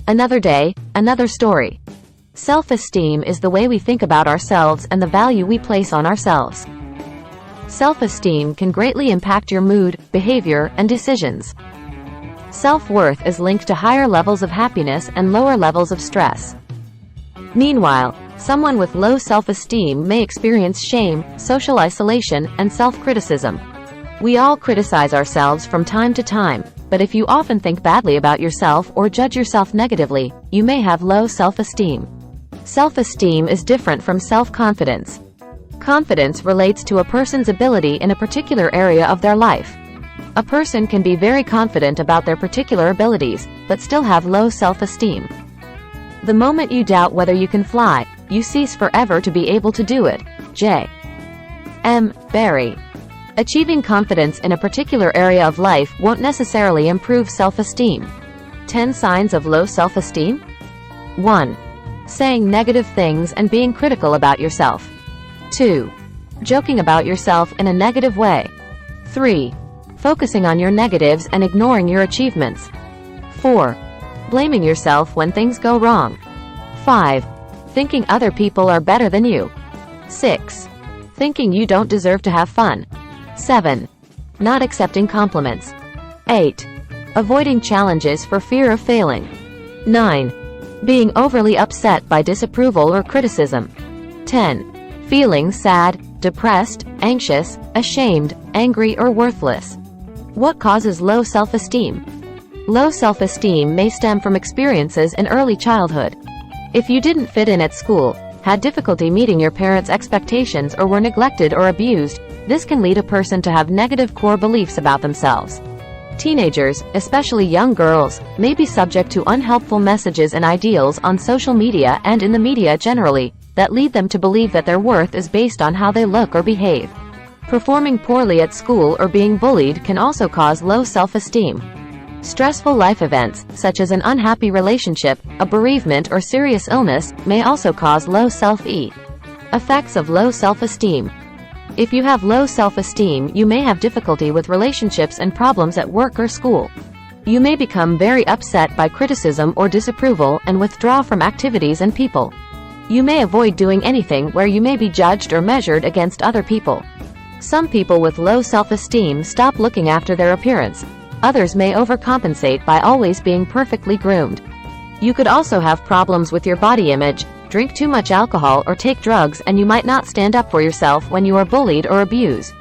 Another day, another story. Self-esteem is the way we think about ourselves and the value we place on ourselves. Self-esteem can greatly impact your mood, behavior, and decisions. Self-worth is linked to higher levels of happiness and lower levels of stress. Meanwhile, someone with low self-esteem may experience shame, social isolation, and self-criticism. We all criticize ourselves from time to time, but if you often think badly about yourself or judge yourself negatively, you may have low self-esteem. Self-esteem is different from self-confidence. Confidence relates to a person's ability in a particular area of their life. A person can be very confident about their particular abilities, but still have low self-esteem. The moment you doubt whether you can fly, you cease forever to be able to do it. J. M. Barrie. Achieving confidence in a particular area of life won't necessarily improve self-esteem. 10 signs of low self-esteem? 1. Saying negative things and being critical about yourself. 2. Joking about yourself in a negative way. 3. Focusing on your negatives and ignoring your achievements. 4. Blaming yourself when things go wrong. 5. Thinking other people are better than you. 6. Thinking you don't deserve to have fun. 7. Not accepting compliments. 8. Avoiding challenges for fear of failing. 9. Being overly upset by disapproval or criticism. 10. Feeling sad, depressed, anxious, ashamed, angry, or worthless. What causes low self-esteem? Low self-esteem may stem from experiences in early childhood. If you didn't fit in at school, had difficulty meeting your parents' expectations, or were neglected or abused, this can lead a person to have negative core beliefs about themselves. Teenagers, especially young girls, may be subject to unhelpful messages and ideals on social media and in the media generally, that lead them to believe that their worth is based on how they look or behave. Performing poorly at school or being bullied can also cause low self-esteem. Stressful life events, such as an unhappy relationship, a bereavement, or serious illness, may also cause low self-esteem. Effects of low self-esteem. If you have low self-esteem, you may have difficulty with relationships and problems at work or school. You may become very upset by criticism or disapproval and withdraw from activities and people. You may avoid doing anything where you may be judged or measured against other people. Some people with low self-esteem stop looking after their appearance. Others may overcompensate by always being perfectly groomed. You could also have problems with your body image, drink too much alcohol, or take drugs, and you might not stand up for yourself when you are bullied or abused.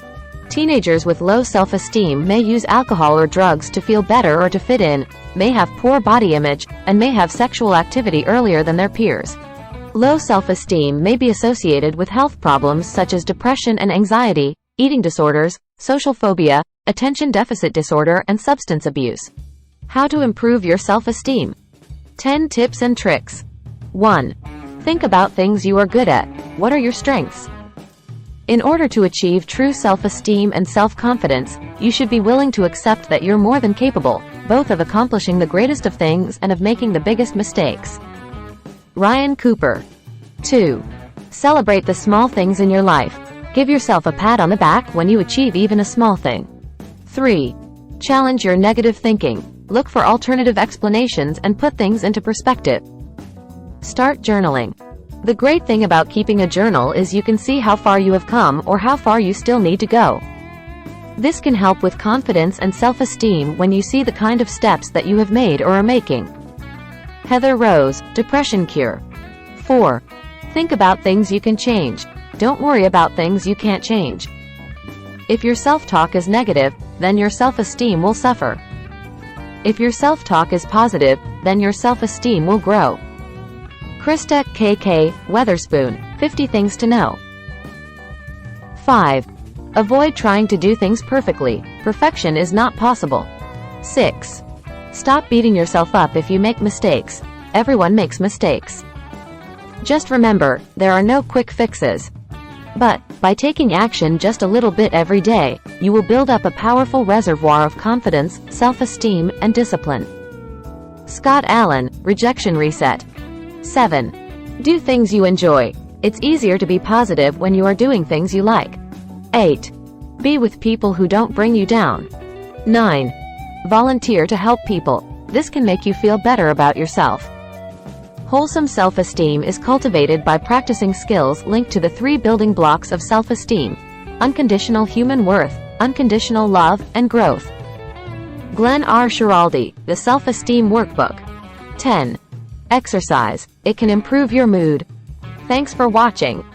Teenagers with low self-esteem may use alcohol or drugs to feel better or to fit in, may have poor body image, and may have sexual activity earlier than their peers. Low self-esteem may be associated with health problems such as depression and anxiety, eating disorders, social phobia, attention deficit disorder, and substance abuse. How to improve your self-esteem. 10 tips and tricks. 1. Think about things you are good at. What are your strengths? In order to achieve true self-esteem and self-confidence, you should be willing to accept that you're more than capable, both of accomplishing the greatest of things and of making the biggest mistakes. Ryan Cooper. 2. Celebrate the small things in your life. Give yourself a pat on the back when you achieve even a small thing. 3. Challenge your negative thinking. Look for alternative explanations and put things into perspective. Start journaling. The great thing about keeping a journal is you can see how far you have come or how far you still need to go. This can help with confidence and self-esteem when you see the kind of steps that you have made or are making. Heather Rose, Depression Cure. 4. Think about things you can change. Don't worry about things you can't change. If your self-talk is negative, then your self-esteem will suffer. If your self-talk is positive, then your self-esteem will grow. Krista K.K. Weatherspoon, 50 Things to Know. 5. Avoid trying to do things perfectly. Perfection is not possible. 6. Stop beating yourself up if you make mistakes. Everyone makes mistakes. Just remember, there are no quick fixes. But, by taking action just a little bit every day, you will build up a powerful reservoir of confidence, self-esteem, and discipline. Scott Allen, Rejection Reset. 7. Do things you enjoy. It's easier to be positive when you are doing things you like. 8. Be with people who don't bring you down. 9. Volunteer to help people. This can make you feel better about yourself. Wholesome self-esteem is cultivated by practicing skills linked to the 3 building blocks of self-esteem: unconditional human worth, unconditional love, and growth. Glenn R. Schiraldi, The Self-Esteem Workbook. 10. Exercise. It can improve your mood. Thanks for watching.